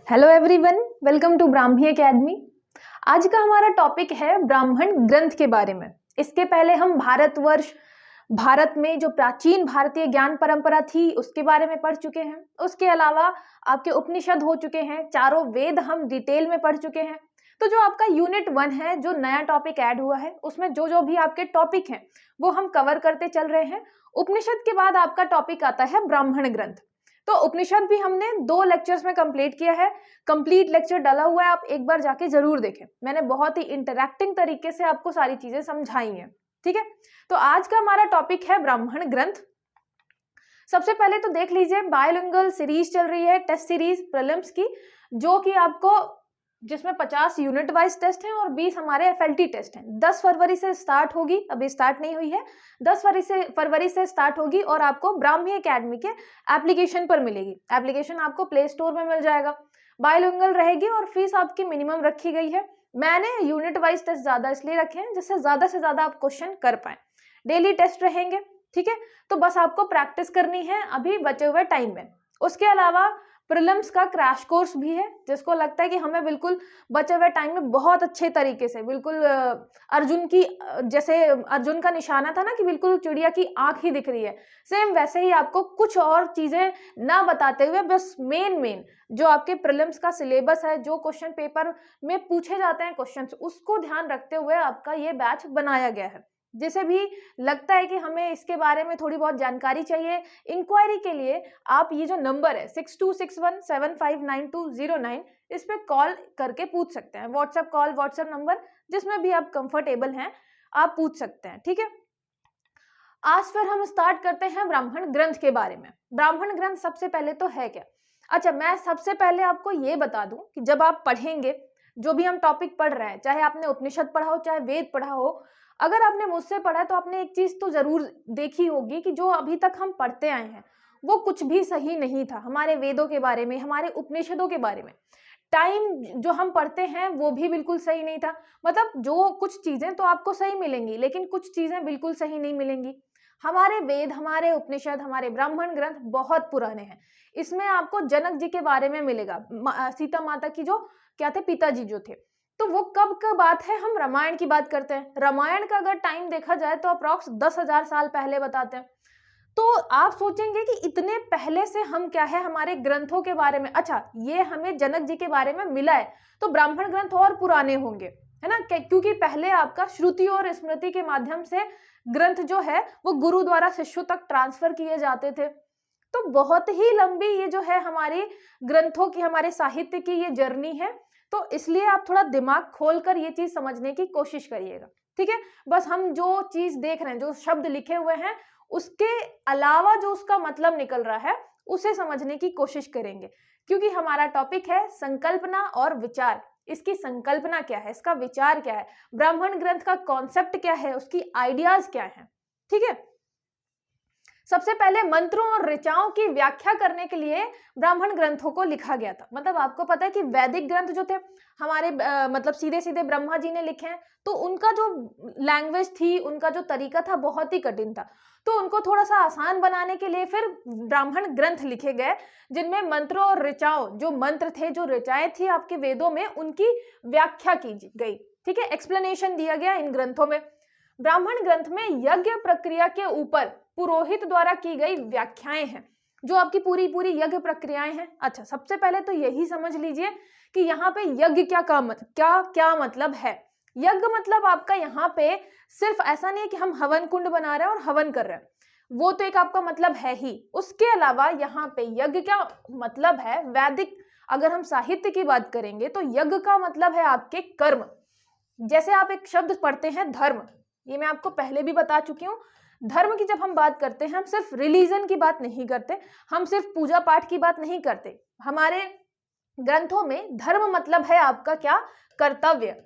Hello everyone, welcome to Brahmi academy. आज का हमारा टॉपिक है ब्राह्मण ग्रंथ के बारे में। इसके पहले हम भारत में जो प्राचीन भारतीय ज्ञान परंपरा थी उसके बारे में पढ़ चुके हैं। उसके अलावा आपके उपनिषद हो चुके हैं, चारों वेद हम डिटेल में पढ़ चुके हैं। तो जो आपका यूनिट 1 है, जो नया टॉपिक ऐड हुआ है, उसमें जो जो भी आपके टॉपिक हैं वो हम कवर करते चल रहे हैं। उपनिषद के बाद आपका टॉपिक आता है ब्राह्मण ग्रंथ। तो उपनिषद भी हमने 2 लेक्चर्स में कंप्लीट किया है। कंप्लीट लेक्चर डाला हुआ है, आप एक बार जाके जरूर देखें। मैंने बहुत ही इंटरैक्टिंग तरीके से आपको सारी चीजें समझाई हैं। ठीक है, तो आज का हमारा टॉपिक है ब्राह्मण ग्रंथ। सबसे पहले तो देख लीजिए, बायोलिंगुअल सीरीज चल रही है, टेस्ट सीरीज प्रीलिम्स की, जो कि आपको जिसमें 50 यूनिट वाइज टेस्ट हैं और 20 हमारे एफएलटी टेस्ट हैं। 10 फरवरी से स्टार्ट होगी, अभी स्टार्ट नहीं हुई है। 10 फरवरी से स्टार्ट होगी और आपको ब्राह्मी एकेडमी के एप्लीकेशन पर मिलेगी। एप्लीकेशन आपको प्ले स्टोर में मिल जाएगा। बायोलिंगुअल रहेगी और फीस आपकी मिनिमम रखी गई है। मैंने यूनिट वाइज टेस्ट ज्यादा इसलिए रखे हैं जिससे ज्यादा से ज्यादा आप क्वेश्चन कर पाए। डेली टेस्ट रहेंगे, ठीक है। तो बस आपको प्रैक्टिस करनी है अभी बचे हुए टाइम में। उसके अलावा प्रीलिम्स का क्रैश कोर्स भी है, जिसको लगता है कि हमें बिल्कुल बचे हुए टाइम में बहुत अच्छे तरीके से, बिल्कुल अर्जुन की, जैसे अर्जुन का निशाना था ना कि बिल्कुल चिड़िया की आंख ही दिख रही है, सेम वैसे ही आपको कुछ और चीजें ना बताते हुए बस मेन जो आपके प्रीलिम्स का सिलेबस है, जो क्वेश्चन पेपर में पूछे जाते हैं क्वेश्चंस, उसको ध्यान रखते हुए आपका ये बैच बनाया गया है। जिसे भी लगता है कि हमें इसके बारे में थोड़ी बहुत जानकारी चाहिए, इंक्वायरी के लिए आप ये जो नंबर है 6261759209, इस पे कॉल करके पूछ सकते हैं। व्हाट्सएप कॉल, व्हाट्सएप नंबर, जिसमें भी आप कंफर्टेबल हैं आप पूछ सकते हैं। ठीक है, आज फिर हम स्टार्ट करते हैं ब्राह्मण ग्रंथ के बारे में। ब्राह्मण ग्रंथ सबसे पहले तो है क्या? अच्छा, मैं सबसे पहले आपको ये बता दूं कि जब आप पढ़ेंगे, जो भी हम टॉपिक पढ़ रहे हैं, चाहे आपने उपनिषद पढ़ा हो चाहे वेद पढ़ा हो, अगर आपने मुझसे पढ़ा है तो आपने एक चीज तो जरूर देखी होगी कि जो अभी तक हम पढ़ते आए हैं वो कुछ भी सही नहीं था। हमारे वेदों के बारे में, हमारे उपनिषदों के बारे में टाइम जो हम पढ़ते हैं वो भी बिल्कुल सही नहीं था। मतलब जो कुछ चीजें तो आपको सही मिलेंगी, लेकिन कुछ चीजें बिल्कुल सही नहीं मिलेंगी। हमारे वेद, हमारे उपनिषद, हमारे ब्राह्मण ग्रंथ बहुत पुराने हैं। इसमें आपको जनक जी के बारे में मिलेगा, सीता माता की जो क्या थे, पिताजी जो थे। तो वो कब का बात है? हम रामायण की बात करते हैं। रामायण का अगर टाइम देखा जाए तो अप्रॉक्स 10,000 साल पहले बताते हैं। तो आप सोचेंगे कि इतने पहले से हम क्या है हमारे ग्रंथों के बारे में, अच्छा ये हमें जनक जी के बारे में मिला है तो ब्राह्मण ग्रंथ और पुराने होंगे, है ना? क्योंकि पहले आपका श्रुति और स्मृति के माध्यम से ग्रंथ जो है वो गुरु द्वारा शिष्यों तक ट्रांसफर किए जाते थे। तो बहुत ही लंबी ये जो है हमारी ग्रंथों की, हमारे साहित्य की ये जर्नी है। तो इसलिए आप थोड़ा दिमाग खोलकर ये चीज समझने की कोशिश करिएगा। ठीक है, बस हम जो चीज देख रहे हैं, जो शब्द लिखे हुए हैं, उसके अलावा जो उसका मतलब निकल रहा है उसे समझने की कोशिश करेंगे। क्योंकि हमारा टॉपिक है संकल्पना और विचार। इसकी संकल्पना क्या है, इसका विचार क्या है, ब्राह्मण ग्रंथ का कॉन्सेप्ट क्या है, उसकी आइडियाज क्या है। ठीक है, सबसे पहले मंत्रों और ऋचाओं की व्याख्या करने के लिए ब्राह्मण ग्रंथों को लिखा गया था। मतलब आपको पता है कि वैदिक ग्रंथ जो थे हमारे मतलब सीधे सीधे ब्रह्मा जी ने लिखे हैं, तो उनका जो लैंग्वेज थी, उनका जो तरीका था बहुत ही कठिन था। तो उनको थोड़ा सा आसान बनाने के लिए फिर ब्राह्मण ग्रंथ लिखे गए, जिनमें मंत्रों और ऋचाओं, जो मंत्र थे, जो ऋचाएं थी आपके वेदों में, उनकी व्याख्या की गई। ठीक है, एक्सप्लेनेशन दिया गया इन ग्रंथों में। ब्राह्मण ग्रंथ में यज्ञ प्रक्रिया के ऊपर पुरोहित द्वारा की गई व्याख्याएं हैं, जो आपकी पूरी पूरी यज्ञ प्रक्रियाएं हैं। अच्छा, सबसे पहले तो यही समझ लीजिए कि यहाँ पे यज्ञ क्या मतलब है। यज्ञ मतलब आपका यहाँ पे सिर्फ ऐसा नहीं है कि हम हवन कुंड बना रहे हैं और हवन कर रहे हैं, वो तो एक आपका मतलब है ही। उसके अलावा यहाँ पे यज्ञ क्या मतलब है, वैदिक अगर हम साहित्य की बात करेंगे तो यज्ञ का मतलब है आपके कर्म। जैसे आप एक शब्द पढ़ते हैं धर्म, ये मैं आपको पहले भी बता चुकी हूँ। धर्म की जब हम बात करते हैं, हम सिर्फ रिलीजन की बात नहीं करते, हम सिर्फ पूजा पाठ की बात नहीं करते। हमारे ग्रंथों में धर्म मतलब है आपका क्या, कर्तव्य।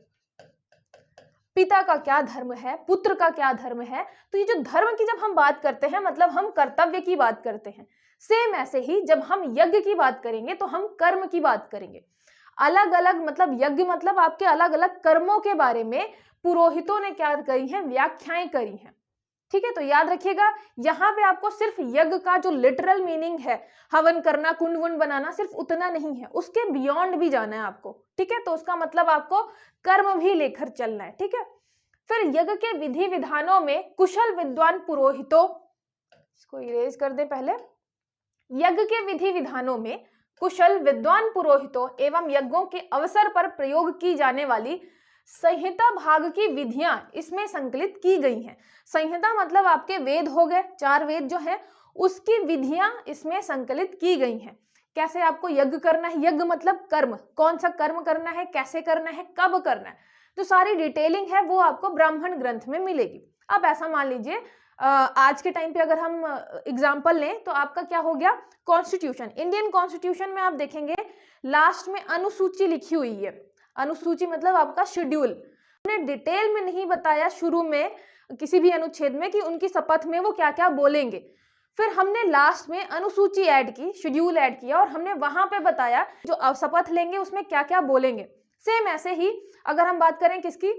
पिता का क्या धर्म है, पुत्र का क्या धर्म है। तो ये जो धर्म की जब हम बात करते हैं, मतलब हम कर्तव्य की बात करते हैं। सेम ऐसे ही जब हम यज्ञ की बात करेंगे तो हम कर्म की बात करेंगे। अलग अलग मतलब यज्ञ मतलब आपके अलग अलग कर्मों के बारे में पुरोहितों ने क्या करी है, व्याख्याएं करी हैं। ठीक है, तो याद रखिएगा यहाँ पे आपको सिर्फ यज्ञ का जो लिटरल मीनिंग है, हवन करना, कुंड वुंड बनाना, सिर्फ उतना नहीं है, उसके बियॉन्ड भी जाना है आपको। ठीक है, तो उसका मतलब आपको कर्म भी लेकर चलना है। ठीक है, फिर यज्ञ के विधि विधानों में कुशल विद्वान पुरोहितों, इसको इरेज कर दे पहले, यज्ञ के विधि विधानों में कुशल विद्वान पुरोहितों एवं यज्ञों के अवसर पर प्रयोग की जाने वाली संहिता भाग की विधियां इसमें संकलित की गई हैं। संहिता मतलब आपके वेद हो गए, 4 वेद जो है, उसकी विधियां इसमें संकलित की गई हैं। कैसे आपको यज्ञ करना है, यज्ञ मतलब कर्म, कौन सा कर्म करना है, कैसे करना है, कब करना है, तो सारी डिटेलिंग है वो आपको ब्राह्मण ग्रंथ में मिलेगी। अब ऐसा मान लीजिए आज के टाइम पे अगर हम एग्जाम्पल लें तो आपका क्या हो गया, कॉन्स्टिट्यूशन, इंडियन कॉन्स्टिट्यूशन में आप देखेंगे लास्ट में अनुसूची लिखी हुई है। अनुसूची मतलब आपका शेड्यूल। हमने डिटेल में नहीं बताया शुरू में किसी भी अनुच्छेद में कि उनकी शपथ में वो क्या क्या बोलेंगे, फिर हमने लास्ट में अनुसूची ऐड की, शेड्यूल ऐड किया और हमने वहां पे बताया जो शपथ लेंगे उसमें क्या क्या बोलेंगे। सेम ऐसे ही अगर हम बात करें किसकी,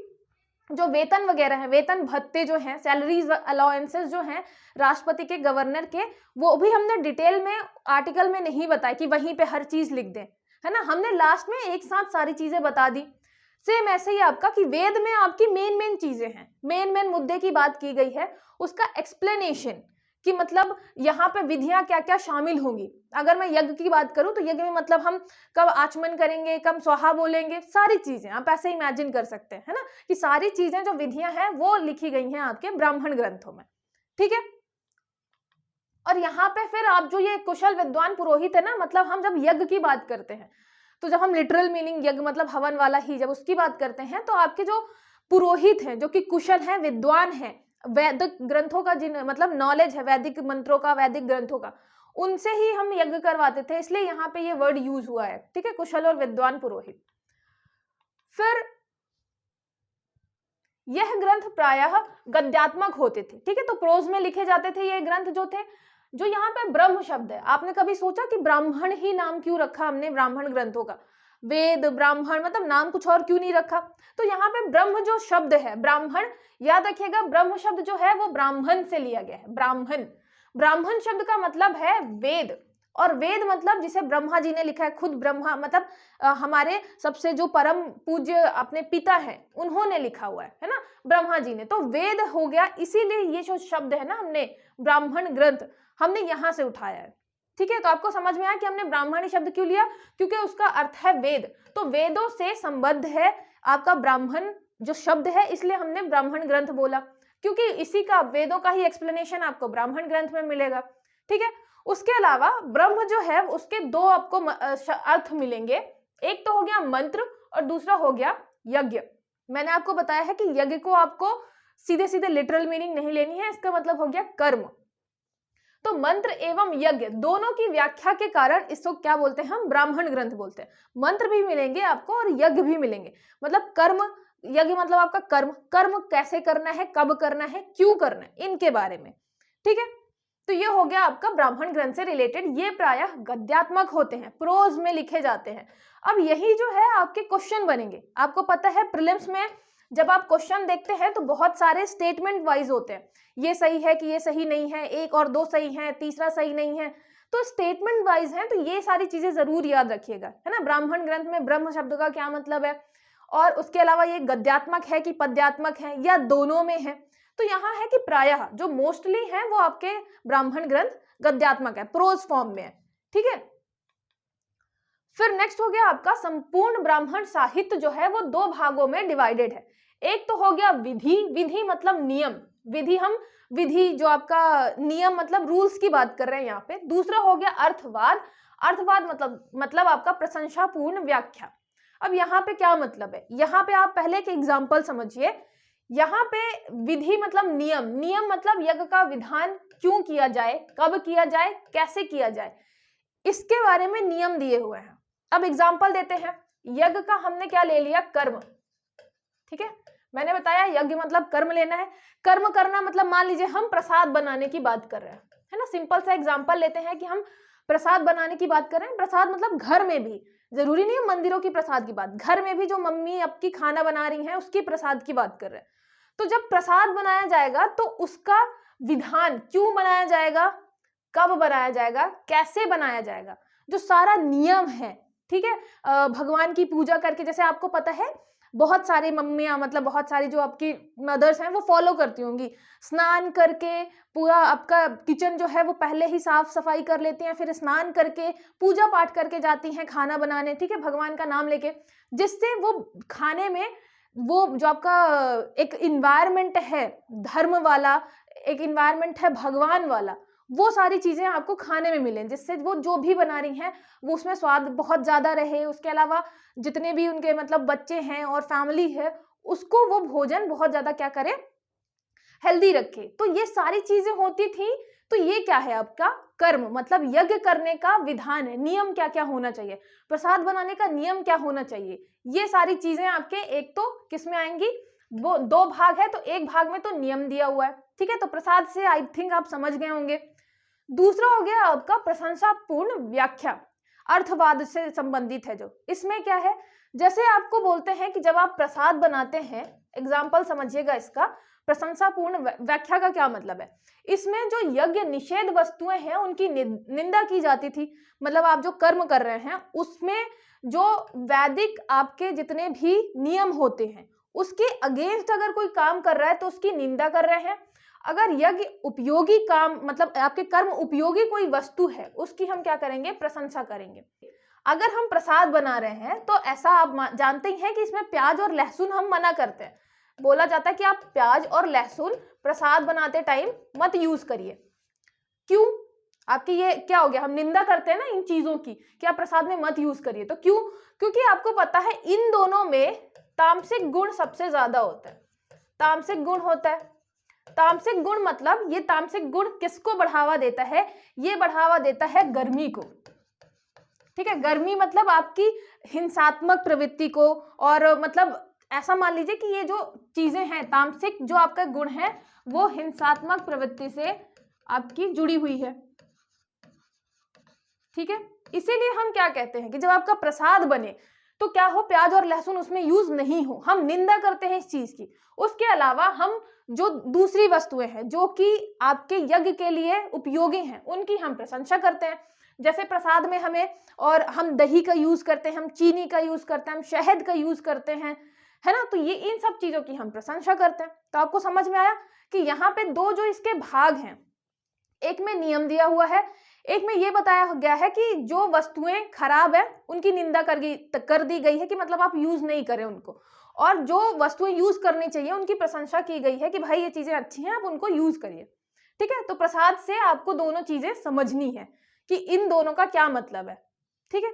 जो वेतन वगैरह है, वेतन भत्ते जो हैं, सैलरीज अलाउंसेस जो हैं राष्ट्रपति के, गवर्नर के, वो भी हमने डिटेल में आर्टिकल में नहीं बताया कि वहीं पे हर चीज लिख दें, है ना, हमने लास्ट में एक साथ सारी चीजें बता दी। सेम ऐसे ही आपका कि वेद में आपकी मेन चीजें हैं, मेन मुद्दे की बात की गई है, उसका एक्सप्लेनेशन कि मतलब यहाँ पे विधियां क्या क्या शामिल होंगी। अगर मैं यज्ञ की बात करूं तो यज्ञ में मतलब हम कब आचमन करेंगे, कब स्वाहा बोलेंगे, सारी चीजें आप ऐसे इमेजिन कर सकते हैं, है ना, कि सारी चीजें जो विधियां हैं वो लिखी गई हैं आपके ब्राह्मण ग्रंथों में। ठीक है, और यहाँ पे फिर आप जो ये कुशल विद्वान पुरोहित है ना, मतलब हम जब यज्ञ की बात करते हैं तो जब हम लिटरल मीनिंग यज्ञ मतलब हवन वाला ही जब उसकी बात करते हैं तो आपके जो पुरोहित हैं जो कि कुशल हैं, विद्वान हैं, वैदिक ग्रंथों का जिन मतलब नॉलेज है, वैदिक मंत्रों का, वैदिक ग्रंथों का, उनसे ही हम यज्ञ करवाते थे, इसलिए यहाँ पे ये वर्ड यूज हुआ है। ठीक है, कुशल और विद्वान पुरोहित। फिर यह ग्रंथ प्रायः गद्यात्मक होते थे। ठीक है, तो प्रोज में लिखे जाते थे ये ग्रंथ जो थे। जो यहाँ पे ब्रह्म शब्द है, आपने कभी सोचा कि ब्राह्मण ही नाम क्यों रखा हमने ब्राह्मण ग्रंथों का, वेद ब्राह्मण मतलब नाम कुछ और क्यों नहीं रखा, तो यहाँ पे ब्रह्म जो शब्द है, ब्राह्मण, याद रखिएगा ब्रह्म शब्द जो है वो ब्राह्मण से लिया गया है। ब्राह्मण, ब्राह्मण शब्द का मतलब है वेद, और वेद मतलब जिसे ब्रह्मा जी ने लिखा है, खुद ब्रह्मा मतलब हमारे सबसे जो परम पूज्य अपने पिता हैं उन्होंने लिखा हुआ है ना, ब्रह्मा जी ने, तो वेद हो गया। इसीलिए ये जो शब्द है ना हमने ब्राह्मण ग्रंथ हमने यहाँ से उठाया है। ठीक है, तो आपको समझ में आया कि हमने ब्राह्मणी शब्द क्यों लिया, क्योंकि उसका अर्थ है वेद, तो वेदों से संबद्ध है आपका ब्राह्मण जो शब्द है, इसलिए हमने ब्राह्मण ग्रंथ बोला, क्योंकि इसी का वेदों का ही एक्सप्लेनेशन आपको ब्राह्मण ग्रंथ में मिलेगा। ठीक है, उसके अलावा ब्रह्म जो है उसके दो आपको अर्थ मिलेंगे, एक तो हो गया मंत्र और दूसरा हो गया यज्ञ। मैंने आपको बताया है कि यज्ञ को आपको सीधे सीधे लिटरल मीनिंग नहीं लेनी है, इसका मतलब हो गया कर्म। तो मंत्र एवं यज्ञ दोनों की व्याख्या के कारण इसको क्या बोलते हैं, हम ब्राह्मण ग्रंथ बोलते हैं। मंत्र भी मिलेंगे आपको और यज्ञ भी मिलेंगे, मतलब कर्म, यज्ञ मतलब आपका कर्म, कर्म कैसे करना है, कब करना है, क्यों करना है, इनके बारे में। ठीक है, तो ये हो गया आपका ब्राह्मण ग्रंथ से रिलेटेड। ये प्रायः गद्यात्मक होते हैं, प्रोज में लिखे जाते हैं। अब यही जो है आपके क्वेश्चन बनेंगे। आपको पता है प्रीलिम्स में जब आप क्वेश्चन देखते हैं तो बहुत सारे स्टेटमेंट वाइज होते हैं, ये सही है कि ये सही नहीं है, 1 और 2 सही है, तीसरा सही नहीं है, तो स्टेटमेंट वाइज है, तो ये सारी चीजें जरूर याद रखिएगा, है ना। ब्राह्मण ग्रंथ में ब्रह्म शब्द का क्या मतलब है, और उसके अलावा ये गद्यात्मक है कि पद्यात्मक है या दोनों में है, तो यहाँ है कि प्रायः जो मोस्टली है वो आपके ब्राह्मण ग्रंथ गद्यात्मक है, प्रोज फॉर्म में है। ठीक है, फिर नेक्स्ट हो गया आपका संपूर्ण ब्राह्मण साहित्य जो है वो 2 भागों में डिवाइडेड है। एक तो हो गया विधि, विधि मतलब नियम, विधि हम विधि जो आपका नियम मतलब रूल्स की बात कर रहे हैं यहाँ पे। दूसरा हो गया अर्थवाद, अर्थवाद मतलब आपका प्रशंसापूर्ण व्याख्या। अब यहाँ पे क्या मतलब है, यहाँ पे आप पहले के एग्जाम्पल समझिए। यहाँ पे विधि मतलब नियम, नियम मतलब यज्ञ का विधान क्यों किया जाए, कब किया जाए, कैसे किया जाए, इसके बारे में नियम दिए हुए हैं। अब एग्जाम्पल देते हैं, यज्ञ का हमने क्या ले लिया, कर्म। ठीक है, मैंने बताया यज्ञ मतलब कर्म लेना है, कर्म करना मतलब मान लीजिए हम प्रसाद बनाने की बात कर रहे हैं, है ना। सिंपल सा एग्जाम्पल लेते हैं कि हम प्रसाद बनाने की बात कर रहे हैं। प्रसाद मतलब घर में भी, जरूरी नहीं है मंदिरों की प्रसाद की बात, घर में भी जो मम्मी आपकी खाना बना रही हैं उसकी प्रसाद की बात कर रहे हैं। तो जब प्रसाद बनाया जाएगा तो उसका विधान क्यों बनाया जाएगा, कब बनाया जाएगा, कैसे बनाया जाएगा, जो सारा नियम है, ठीक है, भगवान की पूजा करके, जैसे आपको पता है बहुत सारी मम्मियाँ, मतलब बहुत सारी जो आपकी मदर्स हैं वो फॉलो करती होंगी, स्नान करके पूरा आपका किचन जो है वो पहले ही साफ सफाई कर लेती हैं, फिर स्नान करके पूजा पाठ करके जाती हैं खाना बनाने, ठीक है, भगवान का नाम लेके, जिससे वो खाने में वो जो आपका एक इन्वायरमेंट है धर्म वाला, एक इन्वायरमेंट है भगवान वाला, वो सारी चीजें आपको खाने में मिलें, जिससे वो जो भी बना रही हैं वो उसमें स्वाद बहुत ज्यादा रहे। उसके अलावा जितने भी उनके मतलब बच्चे हैं और फैमिली है उसको वो भोजन बहुत ज्यादा क्या करे, हेल्दी रखे। तो ये सारी चीजें होती थी। तो ये क्या है आपका कर्म, मतलब यज्ञ करने का विधान है, नियम क्या क्या होना चाहिए, प्रसाद बनाने का नियम क्या होना चाहिए, ये सारी चीजें आपके एक तो किसमें आएंगी, वो दो भाग है तो एक भाग में तो नियम दिया हुआ है, ठीक है। तो प्रसाद से आई थिंक आप समझ गए होंगे। दूसरा हो गया आपका प्रशंसापूर्ण व्याख्या, अर्थवाद से संबंधित है जो, इसमें क्या है, जैसे आपको बोलते हैं कि जब आप प्रसाद बनाते हैं, एग्जाम्पल समझिएगा इसका, प्रशंसापूर्ण व्याख्या का क्या मतलब है, इसमें जो यज्ञ निषेध वस्तुएं हैं उनकी निंदा की जाती थी, मतलब आप जो कर्म कर रहे हैं उसमें जो वैदिक आपके जितने भी नियम होते हैं उसके अगेंस्ट अगर कोई काम कर रहा है तो उसकी निंदा कर रहे हैं। अगर यज्ञ उपयोगी काम, मतलब आपके कर्म उपयोगी कोई वस्तु है उसकी हम क्या करेंगे, प्रशंसा करेंगे। अगर हम प्रसाद बना रहे हैं तो ऐसा आप जानते ही हैं कि इसमें प्याज और लहसुन हम मना करते हैं, बोला जाता है कि आप प्याज और लहसुन प्रसाद बनाते टाइम मत यूज करिए। क्यों, आपकी ये क्या हो गया, हम निंदा करते हैं ना इन चीजों की कि आप प्रसाद में मत यूज करिए। तो क्यों, क्योंकि आपको पता है इन दोनों में तामसिक गुण सबसे ज्यादा होता है, तामसिक गुण होता है। तामसिक गुण मतलब ये तामसिक गुण किसको बढ़ावा देता है, ये बढ़ावा देता है गर्मी को, ठीक है। गर्मी मतलब आपकी हिंसात्मक प्रवृत्ति को, और मतलब ऐसा मान लीजिए कि ये जो चीजें हैं तामसिक जो आपका गुण है वो हिंसात्मक प्रवृत्ति से आपकी जुड़ी हुई है, ठीक है। इसीलिए हम क्या कहते हैं कि जब आपका प्रसाद बने तो क्या हो, प्याज और लहसुन उसमें यूज नहीं हो, हम निंदा करते हैं इस चीज की। उसके अलावा हम जो दूसरी वस्तुएं हैं जो कि आपके यज्ञ के लिए उपयोगी हैं उनकी हम प्रशंसा करते हैं। जैसे प्रसाद में हमें, और हम दही का यूज करते हैं, हम चीनी का यूज करते हैं, हम शहद का यूज करते हैं, है ना, तो ये इन सब चीजों की हम प्रशंसा करते हैं। तो आपको समझ में आया कि यहाँ पे दो जो इसके भाग हैं, एक में नियम दिया हुआ है, एक में ये बताया गया है कि जो वस्तुएं खराब है उनकी निंदा कर दी गई है कि मतलब आप यूज नहीं करें उनको, और जो वस्तुएं यूज करनी चाहिए उनकी प्रशंसा की गई है कि भाई ये चीजें अच्छी हैं, आप उनको यूज करिए, ठीक है। तो प्रसाद से आपको दोनों चीजें समझनी है कि इन दोनों का क्या मतलब है, ठीक है।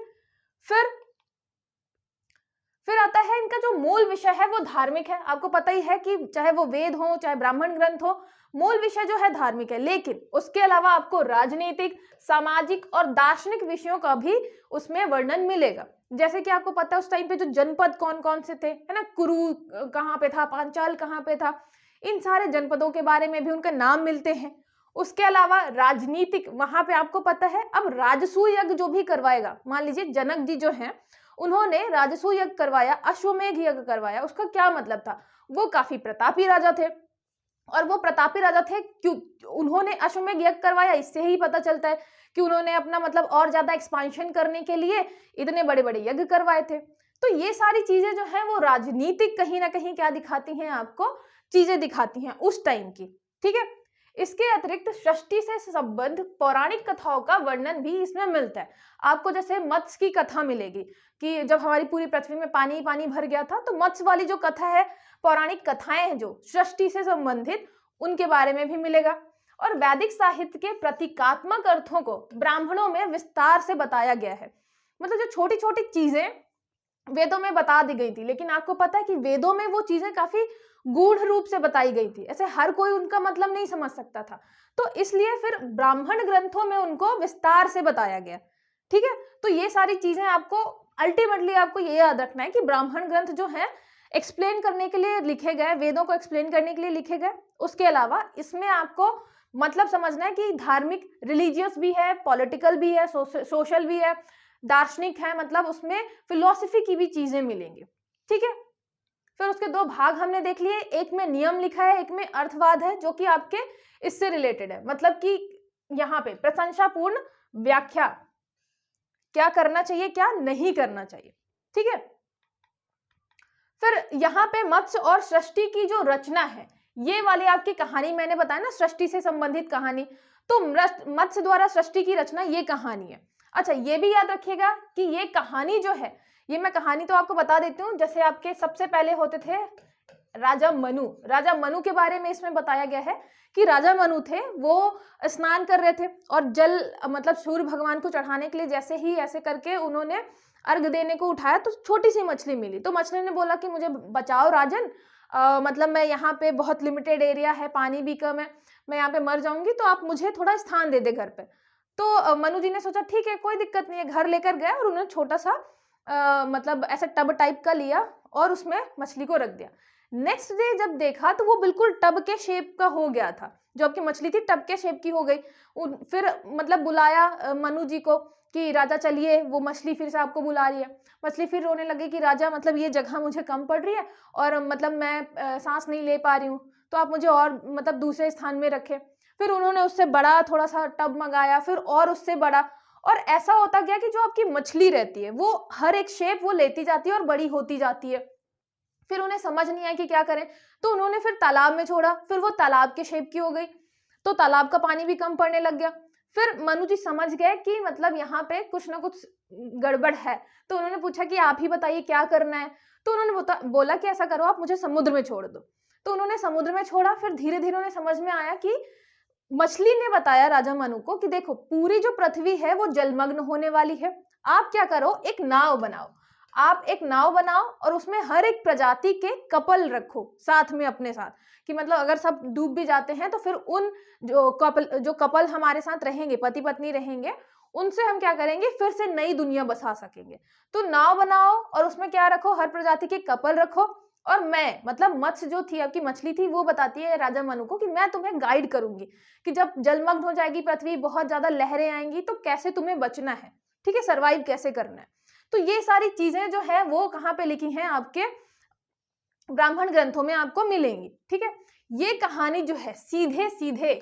फिर आता है इनका जो मूल विषय है वो धार्मिक है। आपको पता ही है कि चाहे वो वेद हो चाहे ब्राह्मण ग्रंथ हो, मूल विषय जो है धार्मिक है, लेकिन उसके अलावा आपको राजनीतिक, सामाजिक और दार्शनिक विषयों का भी उसमें वर्णन मिलेगा। जैसे कि आपको पता है उस टाइम पे जो जनपद कौन कौन से थे, है ना, कुरु कहाँ पे था, पांचाल कहाँ पे था, इन सारे जनपदों के बारे में भी उनके नाम मिलते हैं। उसके अलावा राजनीतिक, वहां पे आपको पता है अब राजसूय यज्ञ जो भी करवाएगा, मान लीजिए जनक जी जो हैं उन्होंने राजसूय यज्ञ करवाया, अश्वमेध यज्ञ करवाया, उसका क्या मतलब था, वो काफी प्रतापी राजा थे, और वो प्रतापी राजा थे क्यों उन्होंने अश्वमेध यज्ञ करवाया, इससे ही पता चलता है कि उन्होंने अपना मतलब और ज्यादा एक्सपांशन करने के लिए इतने बड़े बड़े यज्ञ करवाए थे। तो ये सारी चीजें जो है वो राजनीतिक कहीं ना कहीं क्या दिखाती हैं, आपको चीजें दिखाती हैं उस टाइम की, ठीक है। इसके अतिरिक्त सृष्टि से संबद्ध पौराणिक कथाओं का वर्णन भी इसमें मिलता है। आपको जैसे मत्स्य की कथा मिलेगी कि जब हमारी पूरी पृथ्वी में पानी पानी भर गया था, तो मत्स्य वाली जो कथा है, पौराणिक कथाएं हैं जो सृष्टि से संबंधित, उनके बारे में भी मिलेगा। और वैदिक साहित्य के प्रतीकात्मक अर्थों को ब्राह्मणों में विस्तार से बताया गया है। मतलब जो छोटी छोटी चीजें वेदों में बता दी गई थी, लेकिन आपको पता है कि वेदों में वो चीजें काफी गूढ़ रूप से बताई गई थी, ऐसे हर कोई उनका मतलब नहीं समझ सकता था, तो इसलिए फिर ब्राह्मण ग्रंथों में उनको विस्तार से बताया गया, ठीक है। तो ये सारी चीजें आपको अल्टीमेटली आपको ये याद रखना है कि ब्राह्मण ग्रंथ जो है एक्सप्लेन करने के लिए लिखे गए, वेदों को एक्सप्लेन करने के लिए लिखे गए। उसके अलावा इसमें आपको मतलब समझना है कि धार्मिक, रिलीजियस भी है, पॉलिटिकल भी है, सोशल भी है, दार्शनिक है, मतलब उसमें फिलॉसफी की भी चीजें मिलेंगी, ठीक है। फिर उसके दो भाग हमने देख लिए, एक में नियम लिखा है, एक में अर्थवाद है, जो कि आपके इससे रिलेटेड है, मतलब कि यहाँ पे प्रशंसापूर्ण व्याख्या, क्या करना चाहिए क्या नहीं करना चाहिए, ठीक है। फिर यहाँ पे मत्स्य और सृष्टि की जो रचना है, ये वाली आपकी कहानी मैंने बताया ना, सृष्टि से संबंधित कहानी, तो मत्स्य द्वारा सृष्टि की रचना ये कहानी है। अच्छा, ये भी याद रखिएगा कि ये कहानी जो है, ये मैं कहानी तो आपको बता देती हूँ, जैसे आपके सबसे पहले होते थे राजा मनु। राजा मनु के बारे में इसमें बताया गया है कि राजा मनु थे, वो स्नान कर रहे थे और जल मतलब सूर्य भगवान को चढ़ाने के लिए जैसे ही ऐसे करके उन्होंने अर्घ देने को उठाया तो छोटी सी मछली मिली। तो मछली ने बोला कि मुझे बचाओ राजन, मतलब मैं यहाँ पे बहुत लिमिटेड एरिया है, पानी भी कम है, मैं यहाँ पे मर जाऊंगी, तो आप मुझे थोड़ा स्थान दे दे घर पे। तो मनु जी ने सोचा ठीक है कोई दिक्कत नहीं है, घर लेकर गए और उन्होंने छोटा सा मतलब ऐसा टब टाइप का लिया और उसमें मछली को रख दिया। नेक्स्ट डे जब देखा तो वो बिल्कुल टब के शेप का हो गया था, जो आपकी मछली थी टब के शेप की हो गई। फिर मतलब बुलाया मनु जी को कि राजा चलिए, वो मछली फिर से आपको बुला रही है। मछली फिर रोने लगी कि राजा मतलब ये जगह मुझे कम पड़ रही है और मतलब मैं सांस नहीं ले पा रही हूँ, तो आप मुझे और मतलब दूसरे स्थान में रखें। फिर उन्होंने उससे बड़ा थोड़ा सा टब मंगाया, फिर और उससे बड़ा, और ऐसा होता गया कि जो आपकी मछली रहती है वो हर एक शेप वो लेती जाती है और बड़ी होती जाती है। फिर उन्हें समझ नहीं आया कि क्या करें, तो उन्होंने फिर तालाब में छोड़ा, फिर वो तालाब के शेप की हो गई, तो तालाब का पानी भी कम पड़ने लग गया। फिर मनु जी समझ गए कि मतलब यहाँ पे कुछ ना कुछ गड़बड़ है, तो उन्होंने पूछा कि आप ही बताइए क्या करना है। तो उन्होंने बोला कि ऐसा करो आप मुझे समुद्र में छोड़ दो। तो उन्होंने समुद्र में छोड़ा। फिर धीरे धीरे उन्हें समझ में आया कि मछली ने बताया राजा मनु को कि देखो पूरी जो पृथ्वी है वो जलमग्न होने वाली है, आप क्या करो एक नाव बनाओ, आप एक नाव बनाओ और उसमें हर एक प्रजाति के कपल रखो साथ में अपने साथ, कि मतलब अगर सब डूब भी जाते हैं तो फिर उन जो कपल हमारे साथ रहेंगे, पति पत्नी रहेंगे, उनसे हम क्या करेंगे फिर से नई दुनिया बसा सकेंगे। तो नाव बनाओ और उसमें क्या रखो, हर प्रजाति के कपल रखो, और मैं मतलब मत्स्य जो थी आपकी मछली थी वो बताती है राजा मनु को कि मैं तुम्हें गाइड करूंगी कि जब जलमग्न हो जाएगी पृथ्वी, बहुत ज्यादा लहरें आएंगी, तो कैसे तुम्हें बचना है, ठीक है, सरवाइव कैसे करना है। तो ये सारी चीजें जो है वो कहाँ पे लिखी हैं, आपके ब्राह्मण ग्रंथों में आपको मिलेंगी, ठीक है। ये कहानी जो है सीधे सीधे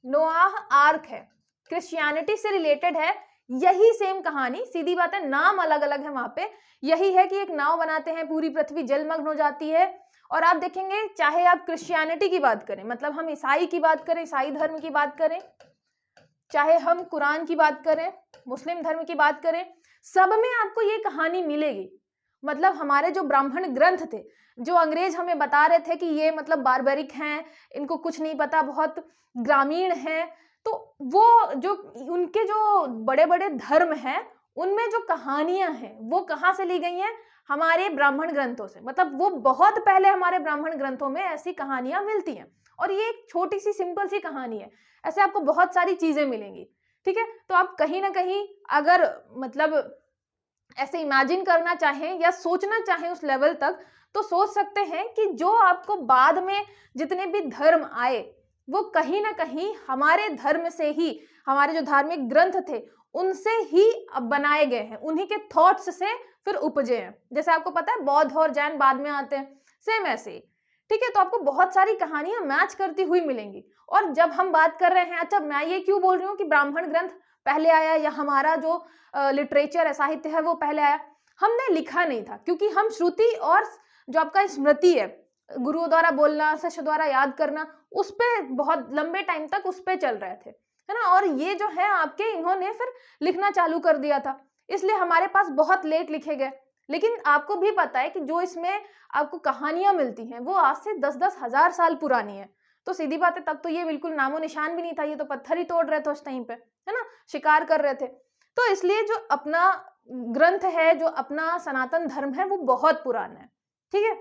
नोआह आर्क है, क्रिश्चियनिटी से रिलेटेड है। यही सेम कहानी, सीधी बात है, नाम अलग अलग है वहां पे। यही है कि एक नाव बनाते हैं, पूरी पृथ्वी जलमग्न हो जाती है। और आप देखेंगे चाहे आप क्रिश्चियनिटी की बात करें, मतलब हम ईसाई की बात करें, ईसाई धर्म की बात करें, चाहे हम कुरान की बात करें, मुस्लिम धर्म की बात करें, सब में आपको ये कहानी मिलेगी। मतलब हमारे जो ब्राह्मण ग्रंथ थे, जो अंग्रेज हमें बता रहे थे कि ये मतलब बारबरिक हैं, इनको कुछ नहीं पता, बहुत ग्रामीण हैं, तो वो जो उनके जो बड़े बड़े धर्म हैं उनमें जो कहानियां हैं वो कहाँ से ली गई हैं, हमारे ब्राह्मण ग्रंथों से। मतलब वो बहुत पहले हमारे ब्राह्मण ग्रंथों में ऐसी कहानियां मिलती हैं, और ये एक छोटी सी सिंपल सी कहानी है। ऐसे आपको बहुत सारी चीजें मिलेंगी, ठीक है। तो आप कहीं ना कहीं अगर मतलब ऐसे इमेजिन करना चाहें या सोचना चाहें उस लेवल तक, तो सोच सकते हैं कि जो आपको बाद में जितने भी धर्म आए वो कहीं ना कहीं हमारे धर्म से ही, हमारे जो धार्मिक ग्रंथ थे उनसे ही बनाए गए हैं, उन्हीं के थॉट्स से फिर उपजे हैं। जैसे आपको पता है बौद्ध और जैन बाद में आते हैं, सेम ऐसे ही, ठीक है। तो आपको बहुत सारी कहानियां मैच करती हुई मिलेंगी। और जब हम बात कर रहे हैं, अच्छा मैं ये क्यों बोल रही हूँ कि ब्राह्मण ग्रंथ पहले आया या हमारा जो लिटरेचर है, साहित्य है, वो पहले आया, हमने लिखा नहीं था, क्योंकि हम श्रुति और जो आपका स्मृति है, गुरुओं द्वारा बोलना, शिष्य द्वारा याद करना, उस पे बहुत लंबे टाइम तक उस पे चल रहे थे, है ना। और ये जो है आपके, इन्होंने फिर लिखना चालू कर दिया था, इसलिए हमारे पास बहुत लेट लिखे गए। लेकिन आपको भी पता है कि जो इसमें आपको कहानियां मिलती हैं वो आज से 10-10 हजार साल पुरानी है। तो सीधी बात है, तब तो ये बिल्कुल नामो निशान भी नहीं था, ये तो पत्थर ही तोड़ रहे थे उस टाइम पे, है ना, शिकार कर रहे थे। तो इसलिए जो अपना ग्रंथ है, जो अपना सनातन धर्म है, वो बहुत पुराना है, ठीक है।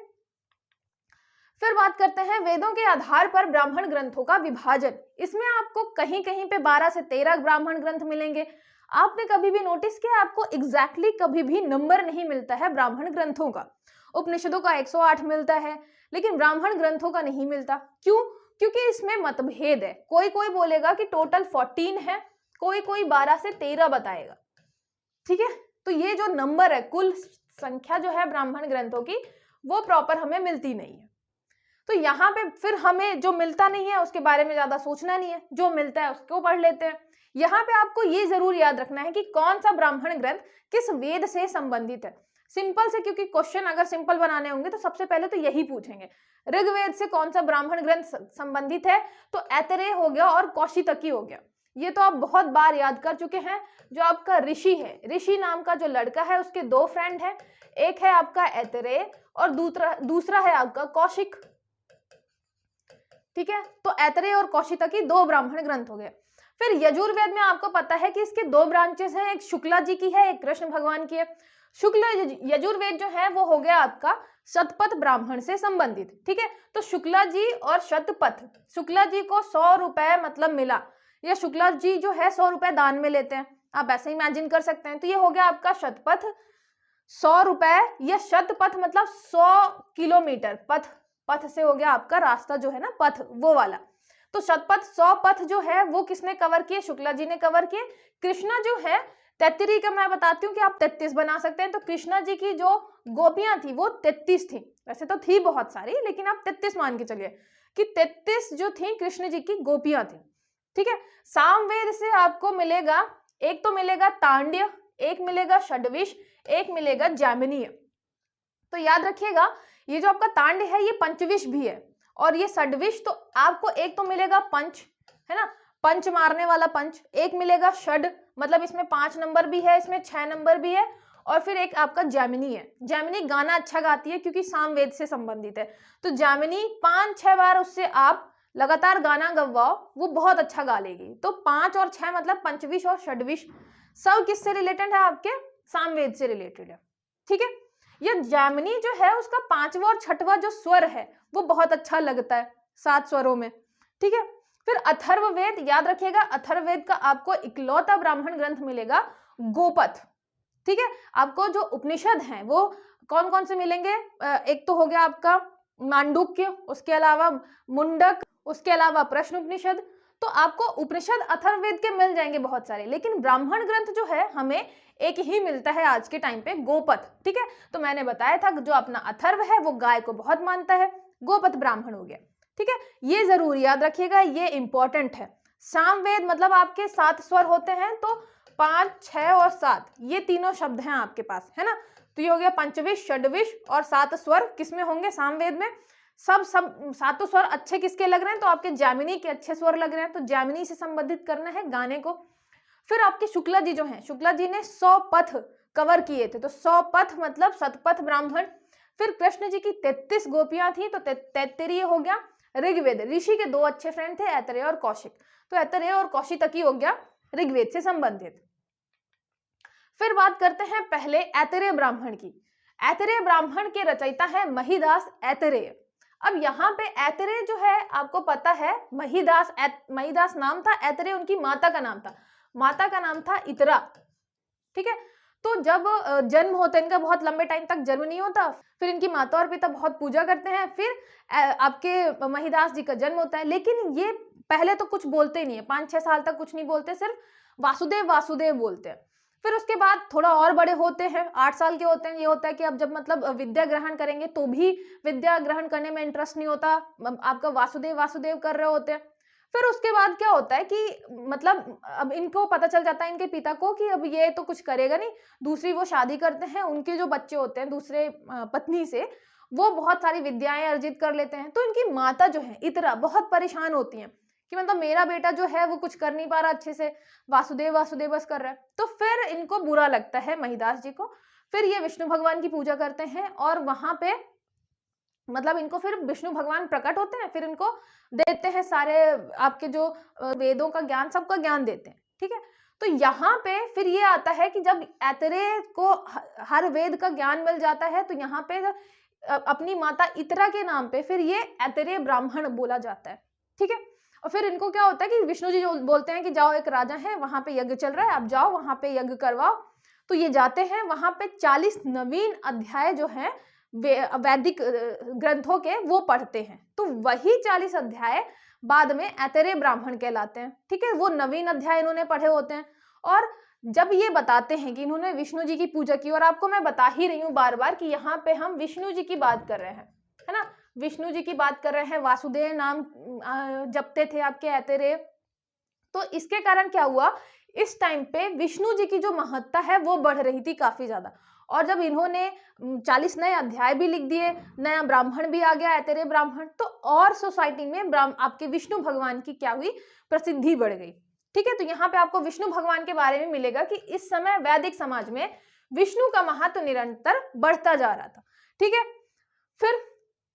फिर बात करते हैं वेदों के आधार पर ब्राह्मण ग्रंथों का विभाजन। इसमें आपको कहीं कहीं पे 12 से 13 ब्राह्मण ग्रंथ मिलेंगे। आपने कभी भी नोटिस किया, आपको एग्जैक्टली कभी भी नंबर नहीं मिलता है ब्राह्मण ग्रंथों का। उपनिषदों का 108 मिलता है, लेकिन ब्राह्मण ग्रंथों का नहीं मिलता। क्यों? क्योंकि इसमें मतभेद है। कोई कोई बोलेगा कि टोटल 14 है, कोई कोई 12 से 13 बताएगा, ठीक है। तो ये जो नंबर है, कुल संख्या जो है ब्राह्मण ग्रंथों की वो प्रॉपर हमें मिलती नहीं है। तो यहाँ पे फिर हमें जो मिलता नहीं है उसके बारे में ज्यादा सोचना नहीं है, जो मिलता है उसको पढ़ लेते हैं। यहाँ पे आपको ये जरूर याद रखना है कि कौन सा ब्राह्मण ग्रंथ किस वेद से संबंधित है। सिंपल से, क्योंकि क्वेश्चन अगर सिंपल बनाने होंगे तो सबसे पहले तो यही पूछेंगे, ऋग्वेद से कौन सा ब्राह्मण ग्रंथ संबंधित है, तो ऐतरेय हो गया और कौशितकी हो गया। ये तो आप बहुत बार याद कर चुके हैं। जो आपका ऋषि है, ऋषि नाम का जो लड़का है उसके दो फ्रेंड है, एक है आपका ऐतरेय और दूसरा है आपका कौशिक। ठीक है, तो ऐतरेय और कौशितकी दो ब्राह्मण ग्रंथ हो गए। फिर यजुर्वेद में आपको पता है कि इसके दो ब्रांचेस हैं, एक शुक्ला जी की है, एक कृष्ण भगवान की है। शुक्ल यजुर्वेद जो है वो हो गया आपका शतपथ ब्राह्मण से संबंधित। ठीक है, तो शुक्ला जी और शतपथ, शुक्ला जी को 100 रुपए मतलब मिला, या शुक्ला जी जो है 100 रुपए दान में लेते हैं, आप ऐसे इमेजिन कर सकते हैं। तो ये हो गया आपका शतपथ, 100 रुपए, या शतपथ मतलब 100 किलोमीटर, पथ से हो गया आपका रास्ता जो है ना, पथ वो वाला। तो शतपथ 100 पथ जो है वो किसने कवर किए, शुक्ला जी ने कवर किए। कृष्णा जो है 33 का मैं बताती हूँ कि आप 33 बना सकते हैं। तो कृष्णा जी की जो गोपियां थी वो 33 थी, वैसे तो थी बहुत सारी लेकिन आप 33 मान के चलिए कि 33 जो थी कृष्ण जी की गोपियां थी। ठीक है, सामवेद से आपको मिलेगा, एक तो मिलेगा तांड्य, एक मिलेगा षड्विश, एक मिलेगा जैमिनीय। तो याद रखिएगा ये जो आपका तांड्य है ये पंचविश भी है, और ये षड्विश, तो आपको एक तो मिलेगा पंच, है ना, पंच मारने वाला पंच, एक मिलेगा षड मतलब इसमें 5 नंबर भी है, इसमें 6 नंबर भी है, और फिर एक आपका जैमिनी है। जैमिनी गाना अच्छा गाती है क्योंकि सामवेद से संबंधित है, तो जैमिनी 5-6 बार उससे आप लगातार गाना गवाओ, वो बहुत अच्छा गा लेगी। तो 5 और 6 मतलब पंचविश और षड्विश सब किससे रिलेटेड है, आपके सामवेद से रिलेटेड है। ठीक है, ये जैमिनी जो है उसका 5वां और 6वां जो स्वर है वो बहुत अच्छा लगता है 7 स्वरों में। ठीक है, फिर अथर्ववेद, याद रखिएगा अथर्ववेद का आपको इकलौता ब्राह्मण ग्रंथ मिलेगा गोपथ। ठीक है, आपको जो उपनिषद हैं वो कौन कौन से मिलेंगे, एक तो हो गया आपका मांडुक्य, उसके अलावा मुंडक, उसके अलावा प्रश्न उपनिषद। तो आपको उपनिषद अथर्ववेद के मिल जाएंगे बहुत सारे, लेकिन ब्राह्मण ग्रंथ जो है हमें एक ही मिलता है आज के टाइम पे, गोपथ। ठीक है, तो मैंने बताया था जो अपना अथर्व है वो गाय को बहुत मानता है, गोपथ ब्राह्मण हो गया। ठीक है, ये जरूर याद रखिएगा, ये इंपॉर्टेंट है। सामवेद मतलब आपके 7 स्वर होते हैं, तो 5, 6 और 7 ये तीनों शब्द हैं आपके पास, है ना। तो ये हो गया पंचविश, षड्विश और 7 स्वर किसमें होंगे, सामवेद में। सब 7 स्वर अच्छे किसके लग रहे हैं, तो आपके जैमिनी के अच्छे स्वर लग रहे हैं, तो जैमिनी से संबंधित करना है गाने को। फिर आपके शुक्ला जी जो हैं, शुक्ला जी ने 100 पथ कवर किए थे, तो 100 पथ मतलब शतपथ ब्राह्मण। फिर कृष्ण जी की 33 गोपियां थी, तो 33 हो गया। ऋग्वेद, ऋषि के 2 अच्छे फ्रेंड थे ऐतरेय और कौशिक, तो ऐतरेय और कौशितकी हो गया ऋग्वेद से संबंधित। फिर बात करते हैं पहले ऐतरेय ब्राह्मण की। ऐतरेय ब्राह्मण के रचयिता है महिदास ऐतरेय। अब यहाँ पे ऐतरेय जो है आपको पता है महिदास नाम था, ऐतरेय उनकी माता का नाम था, माता का नाम था इतरा। ठीक है, तो जब जन्म होता है इनका, बहुत लंबे टाइम तक जन्म नहीं होता, फिर इनकी माता और पिता बहुत पूजा करते हैं, फिर आपके महिदास जी का जन्म होता है। लेकिन ये पहले तो कुछ बोलते ही नहीं है, 5-6 साल तक कुछ नहीं बोलते, सिर्फ वासुदेव वासुदेव बोलते हैं। फिर उसके बाद थोड़ा और बड़े होते हैं, 8 साल के होते हैं, ये होता है कि अब जब मतलब विद्या ग्रहण करेंगे तो भी विद्या ग्रहण करने में इंटरेस्ट नहीं होता, आपका वासुदेव वासुदेव कर रहे होते हैं। फिर उसके बाद क्या होता है कि मतलब अब इनको पता चल जाता है इनके पिता को कि अब ये तो कुछ करेगा नहीं, दूसरी वो शादी करते हैं, उनके जो बच्चे होते हैं दूसरे पत्नी से वो बहुत सारी विद्याएं अर्जित कर लेते हैं। तो इनकी माता जो है इतरा बहुत परेशान होती हैं कि मतलब मेरा बेटा जो है वो कुछ कर नहीं पा रहा अच्छे से, वासुदेव वासुदेव बस कर रहा है। तो फिर इनको बुरा लगता है महिदास जी को, फिर ये विष्णु भगवान की पूजा करते हैं, और वहां पे मतलब इनको फिर विष्णु भगवान प्रकट होते हैं, फिर इनको देते हैं सारे आपके जो वेदों का ज्ञान, सबका ज्ञान देते हैं। ठीक है, तो यहाँ पे फिर ये आता है कि जब ऐतरेय को हर वेद का ज्ञान मिल जाता है, तो यहाँ पे अपनी माता इतरा के नाम पे फिर ये ऐतरेय ब्राह्मण बोला जाता है। ठीक है, और फिर इनको क्या होता है कि विष्णु जी जो बोलते हैं कि जाओ, एक राजा है वहां पे यज्ञ चल रहा है, आप जाओ वहां पे यज्ञ करवाओ। तो ये जाते हैं, वहां पे 40 नवीन अध्याय जो है वैदिक ग्रंथों के वो पढ़ते हैं, तो वही 40 अध्याय बाद में ऐतरेय ब्राह्मण कहलाते हैं। ठीक है, वो नवीन अध्याय इन्होंने पढ़े होते हैं, और जब ये बताते हैं कि इन्होंने विष्णु जी की पूजा की, और आपको मैं बता ही रही हूँ बार बार कि यहाँ पे हम विष्णु जी की बात कर रहे हैं, है ना, विष्णु जी की बात कर रहे हैं, वासुदेव नाम जपते थे आपके ऐतरेय। तो इसके कारण क्या हुआ, इस टाइम पे विष्णु जी की जो महत्ता है वो बढ़ रही थी काफी ज्यादा। और जब इन्होंने 40 नए अध्याय भी लिख दिए, नया ब्राह्मण भी आ गया, ऐतरेय ब्राह्मण, तो और सोसाइटी में आपके विष्णु भगवान की क्या हुई, प्रसिद्धि बढ़ गई। ठीक है, तो यहाँ पे आपको विष्णु भगवान के बारे में मिलेगा कि इस समय वैदिक समाज में विष्णु का महत्व निरंतर बढ़ता जा रहा था। ठीक है, फिर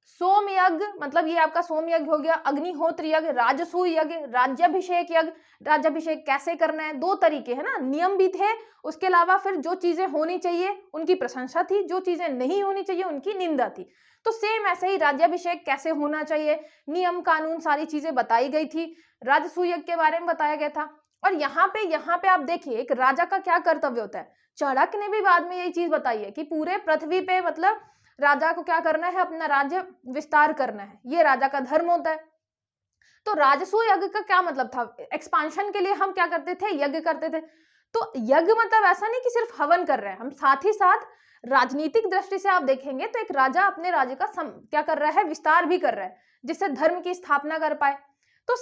सोम यज्ञ, मतलब ये आपका सोम यज्ञ हो गया, अग्निहोत्र यज्ञ, राजसूय यज्ञ, राज्याभिषेक यज्ञ। राज्याभिषेक कैसे करना है, दो तरीके है ना, नियम भी थे, उसके अलावा फिर जो चीजें होनी चाहिए उनकी प्रशंसा थी, जो चीजें नहीं होनी चाहिए उनकी निंदा थी। तो सेम ऐसे ही राज्याभिषेक कैसे होना चाहिए, नियम कानून सारी चीजें बताई गई थी, राजसूय यज्ञ के बारे में बताया गया था। और यहाँ पे आप देखिए एक राजा का क्या कर्तव्य होता है। चाणक्य ने भी बाद में यही चीज बताई है कि पूरे पृथ्वी पे मतलब राजा को क्या करना है, अपना राज्य विस्तार करना है, ये राजा का धर्म होता है। तो राजसूय यज्ञ का क्या मतलब था, एक्सपांशन के लिए हम क्या करते थे, यज्ञ करते थे। तो यज्ञ मतलब ऐसा नहीं कि सिर्फ हवन कर रहे हैं हम, साथ ही साथ राजनीतिक दृष्टि से आप देखेंगे तो एक राजा अपने राज्य का क्या कर रहा है, विस्तार भी कर रहा है, जिससे धर्म की स्थापना कर पाए। तो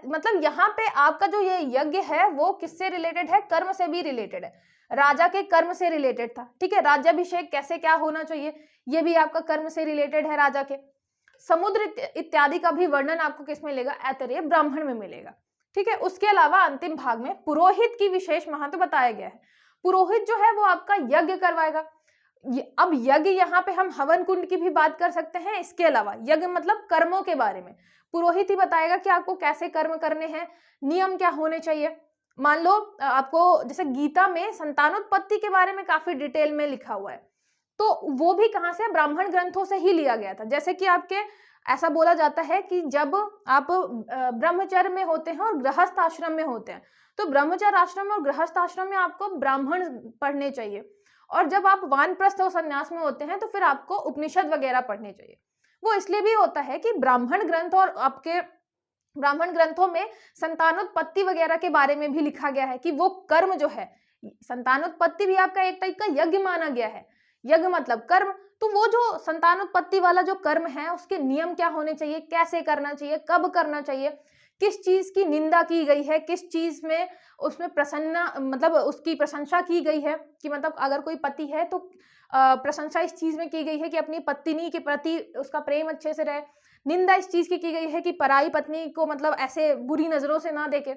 मतलब यहाँ पे आपका जो ये यज्ञ है वो किससे रिलेटेड है, कर्म से भी रिलेटेड है, राजा के कर्म से रिलेटेड था। ठीक है, राज्याभिषेक कैसे क्या होना चाहिए, ये भी आपका कर्म से रिलेटेड है राजा के। समुद्र इत्यादि का भी वर्णन आपको किस में मिलेगा, ऐतरेय ब्राह्मण में मिलेगा। ठीक है, उसके अलावा अंतिम भाग में पुरोहित की विशेष महत्व बताया गया है। पुरोहित जो है वो आपका यज्ञ करवाएगा। अब यज्ञ यहाँ पे हम हवन कुंड की भी बात कर सकते हैं, इसके अलावा यज्ञ मतलब कर्मों के बारे में पुरोहित ही बताएगा कि आपको कैसे कर्म करने हैं, नियम क्या होने चाहिए। मान लो आपको जैसे गीता में संतानोत्पत्ति के बारे में काफी डिटेल में लिखा हुआ है, तो वो भी कहाँ से, ब्राह्मण ग्रंथों से ही लिया गया था। जैसे कि आपके ऐसा बोला जाता है कि जब आप ब्रह्मचर्य में होते हैं और गृहस्थ आश्रम में होते हैं, तो ब्रह्मचर्य आश्रम और गृहस्थ आश्रम में आपको ब्राह्मण पढ़ने चाहिए, और जब आप वानप्रस्थ और संन्यास में होते हैं तो फिर आपको उपनिषद वगैरह पढ़ने चाहिए। वो इसलिए भी होता है कि ब्राह्मण ग्रंथ और आपके ब्राह्मण ग्रंथों में संतानोत्पत्ति वगैरह के बारे में भी लिखा गया है कि वो कर्म जो है, संतानोत्पत्ति भी आपका एक टाइप का यज्ञ माना गया है। यज्ञ मतलब कर्म, तो वो जो संतानोत्पत्ति वाला जो कर्म है उसके नियम क्या होने चाहिए, कैसे करना चाहिए, कब करना चाहिए, किस चीज की निंदा की गई है, किस चीज में उसमें प्रसन्न मतलब उसकी प्रशंसा की गई है, कि मतलब अगर कोई पति है तो प्रशंसा इस चीज में की गई है कि अपनी पत्नी के प्रति उसका प्रेम अच्छे से रहे, निंदा इस चीज की गई है कि पराई पत्नी को मतलब ऐसे बुरी नजरों से ना देखे।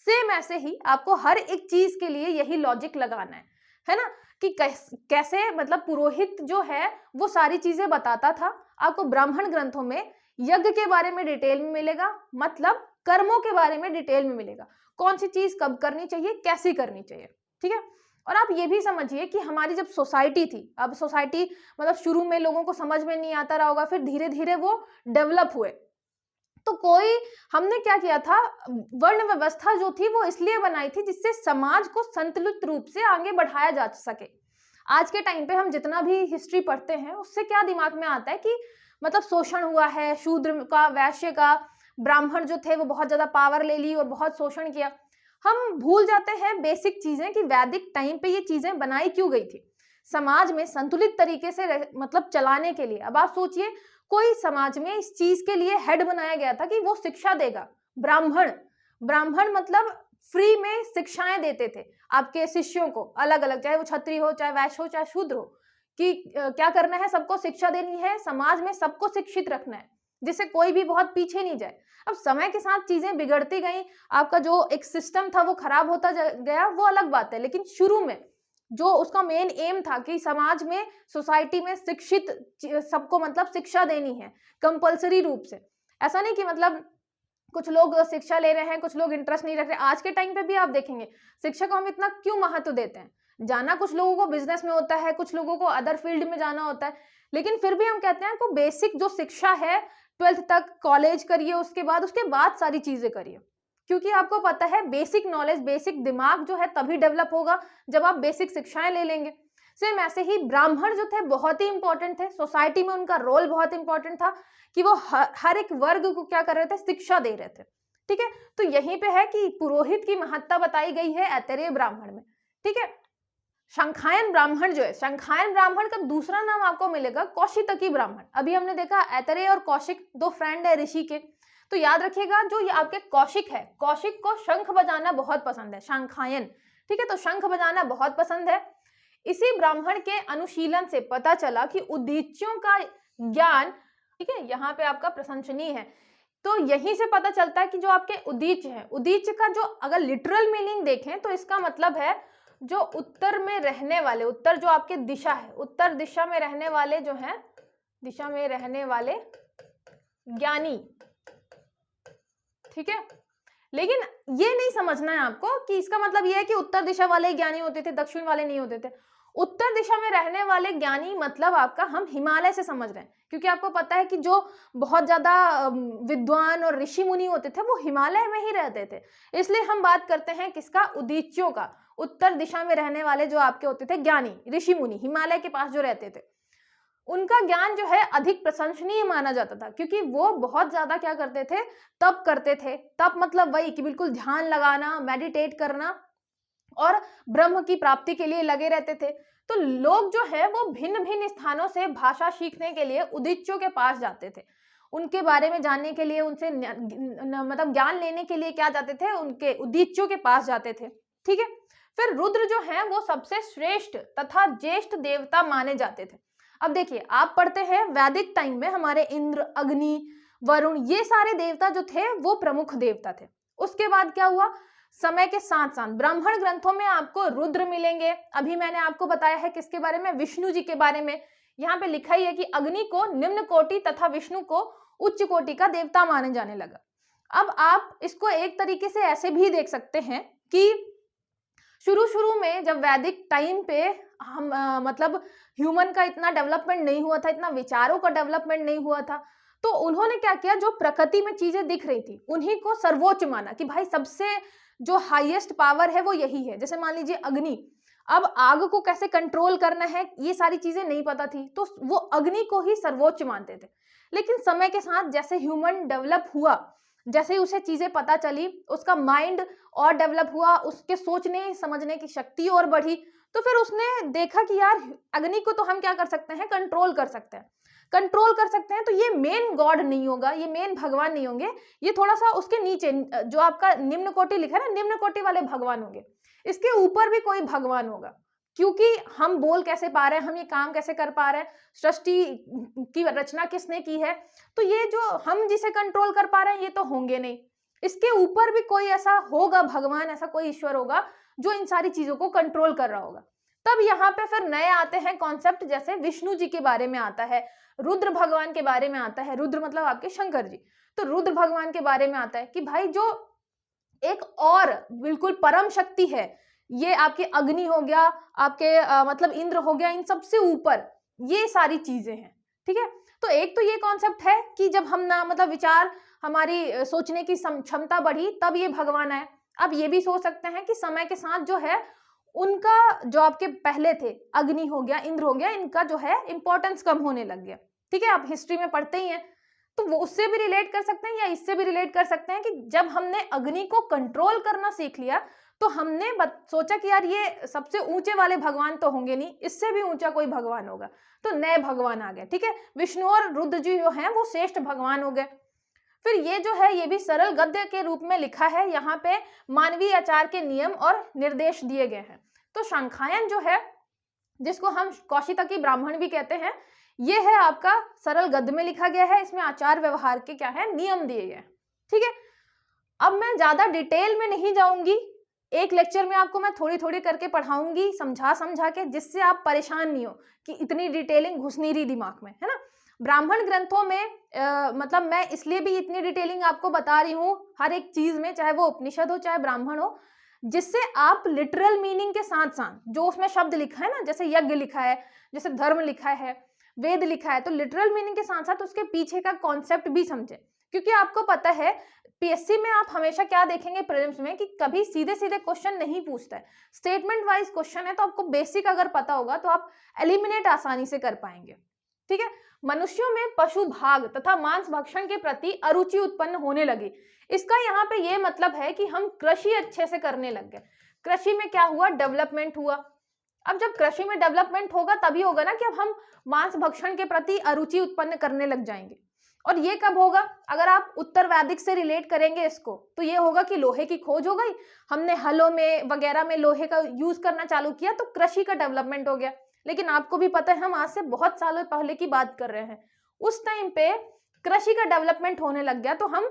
सेम ऐसे ही आपको हर एक चीज के लिए यही लॉजिक लगाना है ना, कि कैसे मतलब पुरोहित जो है वो सारी चीजें बताता था। आपको ब्राह्मण ग्रंथों में यज्ञ के बारे में डिटेल में मिलेगा, मतलब कर्मों के बारे में डिटेल में मिलेगा, कौन सी चीज कब करनी चाहिए, कैसी करनी चाहिए। ठीक है, और आप ये भी समझिए कि हमारी जब सोसाइटी थी, अब सोसाइटी मतलब शुरू में लोगों को समझ में नहीं आता रहा होगा, फिर धीरे धीरे वो डेवलप हुए। तो हमने क्या किया था, वर्ण व्यवस्था जो थी वो इसलिए बनाई थी जिससे समाज को संतुलित रूप से आगे बढ़ाया जा सके। आज के टाइम पे हम जितना भी हिस्ट्री पढ़ते हैं उससे क्या दिमाग में आता है कि मतलब शोषण हुआ है, शूद्र का, वैश्य का, ब्राह्मण जो थे वो बहुत ज्यादा पावर ले ली और बहुत शोषण किया। हम भूल जाते हैं बेसिक चीजें कि वैदिक टाइम पे ये चीजें बनाई क्यों गई थी, समाज में संतुलित तरीके से मतलब चलाने के लिए। अब आप सोचिए कोई समाज में इस चीज के लिए हेड बनाया गया था कि वो शिक्षा देगा, ब्राह्मण मतलब फ्री में शिक्षाएं देते थे आपके शिष्यों को, अलग अलग, चाहे वो क्षत्रिय हो, चाहे वैश्य हो, चाहे शूद्र हो, कि क्या करना है, सबको शिक्षा देनी है, समाज में सबको शिक्षित रखना है, जिससे कोई भी बहुत पीछे नहीं जाए। अब समय के साथ चीजें बिगड़ती गई, आपका जो एक सिस्टम था वो खराब होता गया, वो अलग बात है, लेकिन शुरू में जो उसका मेन एम था कि समाज में, सोसाइटी में शिक्षित सबको मतलब शिक्षा देनी है कंपलसरी रूप से। ऐसा नहीं कि मतलब कुछ लोग शिक्षा ले रहे हैं, कुछ लोग इंटरेस्ट नहीं रख रहे। आज के टाइम पे भी आप देखेंगे शिक्षा को हम इतना क्यों महत्व देते हैं, जाना कुछ लोगों को बिजनेस में होता है, कुछ लोगों को अदर फील्ड में जाना होता है, लेकिन फिर भी हम कहते हैं को बेसिक जो शिक्षा है 12th तक कॉलेज करिए, उसके बाद सारी चीजें करिए, क्योंकि आपको पता है बेसिक नॉलेज, बेसिक दिमाग जो है तभी डेवलप होगा जब आप बेसिक शिक्षाएं ले लेंगे। सेम ऐसे ही ब्राह्मण जो थे बहुत ही इंपॉर्टेंट थे सोसाइटी में, उनका रोल बहुत इंपॉर्टेंट था कि वो हर एक वर्ग को क्या कर रहे थे, शिक्षा दे रहे थे। ठीक है, तो यहीं पे है कि पुरोहित की महत्ता बताई गई है ऐतरेय ब्राह्मण में। ठीक है। शंखायन ब्राह्मण जो है, शंखायन ब्राह्मण का दूसरा नाम आपको मिलेगा कौशितकी ब्राह्मण। अभी हमने देखा ऐतरेय और कौशिक दो फ्रेंड है ऋषि के, तो याद रखिएगा जो ये आपके कौशिक है, कौशिक को शंख बजाना बहुत पसंद है, शंखायन, ठीक है, तो शंख बजाना बहुत पसंद है। इसी ब्राह्मण के अनुशीलन से पता चला कि उदीच्यों का ज्ञान, ठीक है, यहाँ पे आपका प्रशंसनीय है, तो यहीं से पता चलता है कि जो आपके उदीच्य है, उदीच्य का जो अगर लिटरल मीनिंग देखें तो इसका मतलब है जो उत्तर में रहने वाले, उत्तर जो आपके दिशा है, उत्तर दिशा में रहने वाले जो हैं, दिशा में रहने वाले ज्ञानी, ठीक है। लेकिन ये नहीं समझना है आपको कि इसका मतलब ये है कि उत्तर दिशा वाले ज्ञानी होते थे, दक्षिण वाले नहीं होते थे। उत्तर दिशा में रहने वाले ज्ञानी मतलब आपका हम हिमालय से समझ रहे हैं, क्योंकि आपको पता है कि जो बहुत ज्यादा विद्वान और ऋषि मुनि होते थे वो हिमालय में ही रहते थे, इसलिए हम बात करते हैं किसका, उदीच्यों का। उत्तर दिशा में रहने वाले जो आपके होते थे ज्ञानी, ऋषि मुनि, हिमालय के पास जो रहते थे, उनका ज्ञान जो है अधिक प्रशंसनीय माना जाता था, क्योंकि वो बहुत ज्यादा क्या करते थे, तप करते थे। तप मतलब वही कि बिल्कुल ध्यान लगाना, मेडिटेट करना और ब्रह्म की प्राप्ति के लिए लगे रहते थे। तो लोग जो है वो भिन्न भिन्न स्थानों से भाषा सीखने के लिए उदीच्यों के पास जाते थे, उनके बारे में जानने के लिए, उनसे मतलब ज्ञान लेने के लिए क्या जाते थे, उनके उदीच्यों के पास जाते थे, ठीक है। फिर रुद्र जो है वो सबसे श्रेष्ठ तथा ज्येष्ठ देवता माने जाते थे। अब देखिए आप पढ़ते हैं वैदिक टाइम में हमारे इंद्र, अग्नि, वरुण, ये सारे देवता जो थे वो प्रमुख देवता थे। उसके बाद क्या हुआ, समय के साथ साथ ब्राह्मण ग्रंथों में आपको रुद्र मिलेंगे। अभी मैंने आपको बताया है किसके बारे में, विष्णु जी के बारे में। यहाँ पे लिखा ही है कि अग्नि को निम्न कोटि तथा विष्णु को उच्च कोटि का देवता माने जाने लगा। अब आप इसको एक तरीके से ऐसे भी देख सकते हैं कि शुरू में जब वैदिक टाइम पे हम मतलब ह्यूमन का इतना डेवलपमेंट नहीं हुआ था, इतना विचारों का डेवलपमेंट नहीं हुआ था, तो उन्होंने क्या किया, जो प्रकृति में चीजें दिख रही थी उन्हीं को सर्वोच्च माना कि भाई सबसे जो हाईएस्ट पावर है वो यही है। जैसे मान लीजिए अग्नि, अब आग को कैसे कंट्रोल करना है ये सारी चीजें नहीं पता थी, तो वो अग्नि को ही सर्वोच्च मानते थे। लेकिन समय के साथ जैसे ह्यूमन डेवलप हुआ, जैसे ही उसे चीजें पता चली, उसका माइंड और डेवलप हुआ, उसके सोचने समझने की शक्ति और बढ़ी, तो फिर उसने देखा कि यार अग्नि को तो हम क्या कर सकते हैं, कंट्रोल कर सकते हैं। कंट्रोल कर सकते हैं तो ये मेन गॉड नहीं होगा, ये मेन भगवान नहीं होंगे, ये थोड़ा सा उसके नीचे जो आपका निम्न कोटि लिखा है ना, निम्न कोटि वाले भगवान होंगे, इसके ऊपर भी कोई भगवान होगा। क्योंकि हम बोल कैसे पा रहे हैं, हम ये काम कैसे कर पा रहे हैं, सृष्टि की रचना किसने की है, तो ये जो हम जिसे कंट्रोल कर पा रहे हैं ये तो होंगे नहीं, इसके ऊपर भी कोई ऐसा होगा भगवान, ऐसा कोई ईश्वर होगा जो इन सारी चीजों को कंट्रोल कर रहा होगा। तब यहाँ पे फिर नए आते हैं कॉन्सेप्ट, जैसे विष्णु जी के बारे में आता है, रुद्र भगवान के बारे में आता है, रुद्र मतलब आपके शंकर जी, तो रुद्र भगवान के बारे में आता है कि भाई जो एक और बिल्कुल परम शक्ति है, ये आपके अग्नि हो गया, आपके मतलब इंद्र हो गया, इन सबसे ऊपर ये सारी चीजें हैं, ठीक है। तो एक तो ये कॉन्सेप्ट है कि जब हम ना मतलब विचार, हमारी सोचने की क्षमता बढ़ी तब ये भगवान आए। अब ये भी सोच सकते हैं कि समय के साथ जो है उनका जो आपके पहले थे, अग्नि हो गया, इंद्र हो गया, इनका जो है इंपॉर्टेंस कम होने लग गया, ठीक है, आप हिस्ट्री में पढ़ते ही हैं, तो वो उससे भी रिलेट कर सकते हैं या इससे भी रिलेट कर सकते हैं कि जब हमने अग्नि को कंट्रोल करना सीख लिया तो हमने सोचा कि यार ये सबसे ऊंचे वाले भगवान तो होंगे नहीं, इससे भी ऊंचा कोई भगवान होगा, तो नए भगवान आ गए, ठीक है। विष्णु और रुद्र जी जो हैं वो श्रेष्ठ भगवान हो गए। फिर ये जो है ये भी सरल गद्य के रूप में लिखा है, यहाँ पे मानवीय आचार के नियम और निर्देश दिए गए हैं। तो शंखायन जो है, जिसको हम कौशितकी ब्राह्मण भी कहते हैं, ये है आपका सरल गद्य में लिखा गया है, इसमें आचार व्यवहार के क्या है, नियम दिए गए हैं, ठीक है। अब मैं ज्यादा डिटेल में नहीं जाऊंगी, एक लेक्चर में आपको मैं थोड़ी थोड़ी करके पढ़ाऊंगी, समझा के, जिससे आप परेशान नहीं हो कि इतनी डिटेलिंग घुस नहीं रही दिमाग में, है ना। ब्राह्मण ग्रंथों में मतलब मैं इसलिए भी इतनी डिटेलिंग आपको बता रही हूँ हर एक चीज में, चाहे वो उपनिषद हो चाहे ब्राह्मण हो, जिससे आप लिटरल मीनिंग के साथ साथ जो उसमें शब्द लिखा है ना, जैसे यज्ञ लिखा है, जैसे धर्म लिखा है, वेद लिखा है, तो लिटरल मीनिंग के साथ साथ उसके पीछे का कॉन्सेप्ट भी समझे। क्योंकि आपको पता है पीएससी में आप हमेशा क्या देखेंगे प्रीलिम्स में कि कभी सीधे सीधे क्वेश्चन नहीं पूछता है, स्टेटमेंट वाइज क्वेश्चन है, तो आपको बेसिक अगर पता होगा तो आप एलिमिनेट आसानी से कर पाएंगे, ठीक है। मनुष्यों में पशु भाग तथा मांस भक्षण के प्रति अरुचि उत्पन्न होने लगी। इसका यहाँ पे ये मतलब है कि हम कृषि अच्छे से करने लग गए। कृषि में क्या हुआ, डेवलपमेंट हुआ। अब जब कृषि में डेवलपमेंट होगा तभी होगा ना कि अब हम मांस भक्षण के प्रति अरुचि उत्पन्न करने लग जाएंगे। और ये कब होगा, अगर आप उत्तर वैदिक से रिलेट करेंगे इसको, तो ये होगा कि लोहे की खोज हो गई, हमने हलों में वगैरह में लोहे का यूज करना चालू किया, तो कृषि का डेवलपमेंट हो गया। लेकिन आपको भी पता है हम आज से बहुत सालों पहले की बात कर रहे हैं, उस टाइम पे कृषि का डेवलपमेंट होने लग गया, तो हम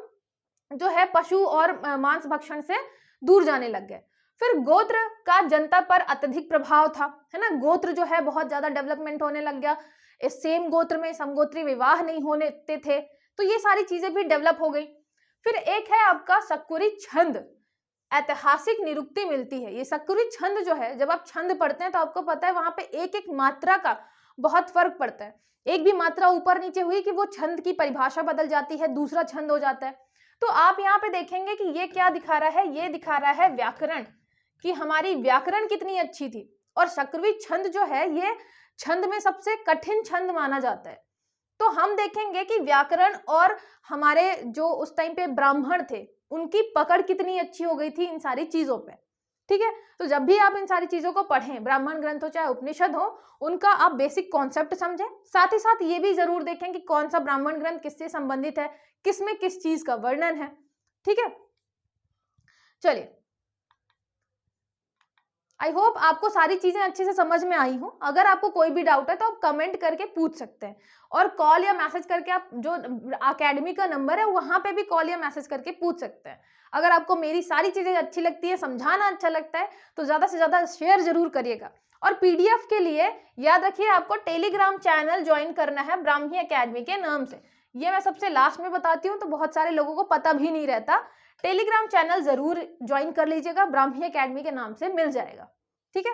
जो है पशु और मांस भक्षण से दूर जाने लग गए। फिर गोत्र का जनता पर अत्यधिक प्रभाव था, है ना, गोत्र जो है बहुत ज्यादा डेवलपमेंट होने लग गया, इस सेम गोत्र में समगोत्री विवाह नहीं होने थे, तो ये सारी चीजें भी डेवलप हो गई। फिर एक है आपका सक्कुरी छंद, ऐतिहासिक निरुक्ति मिलती है। ये सक्कुरी छंद जो है, जब आप छंद पढ़ते हैं तो आपको पता है वहां पे एक एक मात्रा का बहुत फर्क पड़ता है, एक भी मात्रा ऊपर नीचे हुई कि वो छंद की परिभाषा बदल जाती है, दूसरा छंद हो जाता है। तो आप यहाँ पे देखेंगे कि ये क्या दिखा रहा है, ये दिखा रहा है व्याकरण, कि हमारी व्याकरण कितनी अच्छी थी। और सक्कुरी छंद जो है ये छंद में सबसे कठिन छंद माना जाता है। तो हम देखेंगे कि व्याकरण और हमारे जो उस टाइम पे ब्राह्मण थे उनकी पकड़ कितनी अच्छी हो गई थी इन सारी चीजों पे, ठीक है। तो जब भी आप इन सारी चीजों को पढ़ें, ब्राह्मण ग्रंथ हो चाहे उपनिषद हो, उनका आप बेसिक कॉन्सेप्ट समझें, साथ ही साथ ये भी जरूर देखें कि कौन सा ब्राह्मण ग्रंथ किससे संबंधित है, किसमें किस चीज का वर्णन है, ठीक है। चलिए, आई होप आपको सारी चीजें अच्छे से समझ में आई हो। अगर आपको कोई भी डाउट है तो आप कमेंट करके पूछ सकते हैं, और कॉल या मैसेज करके आप जो अकेडमी का नंबर है वहां पे भी कॉल या मैसेज करके पूछ सकते हैं। अगर आपको मेरी सारी चीजें अच्छी लगती है, समझाना अच्छा लगता है, तो ज्यादा से ज्यादा शेयर जरूर करिएगा। और पीडीएफ के लिए याद रखिए आपको टेलीग्राम चैनल ज्वाइन करना है ब्राह्मी अकेडमी के नाम से। ये मैं सबसे लास्ट में बताती हूँ, तो बहुत सारे लोगों को पता भी नहीं रहता। टेलीग्राम चैनल जरूर ज्वाइन कर लीजिएगा, ब्राह्मी अकेडमी के नाम से मिल जाएगा, ठीक है।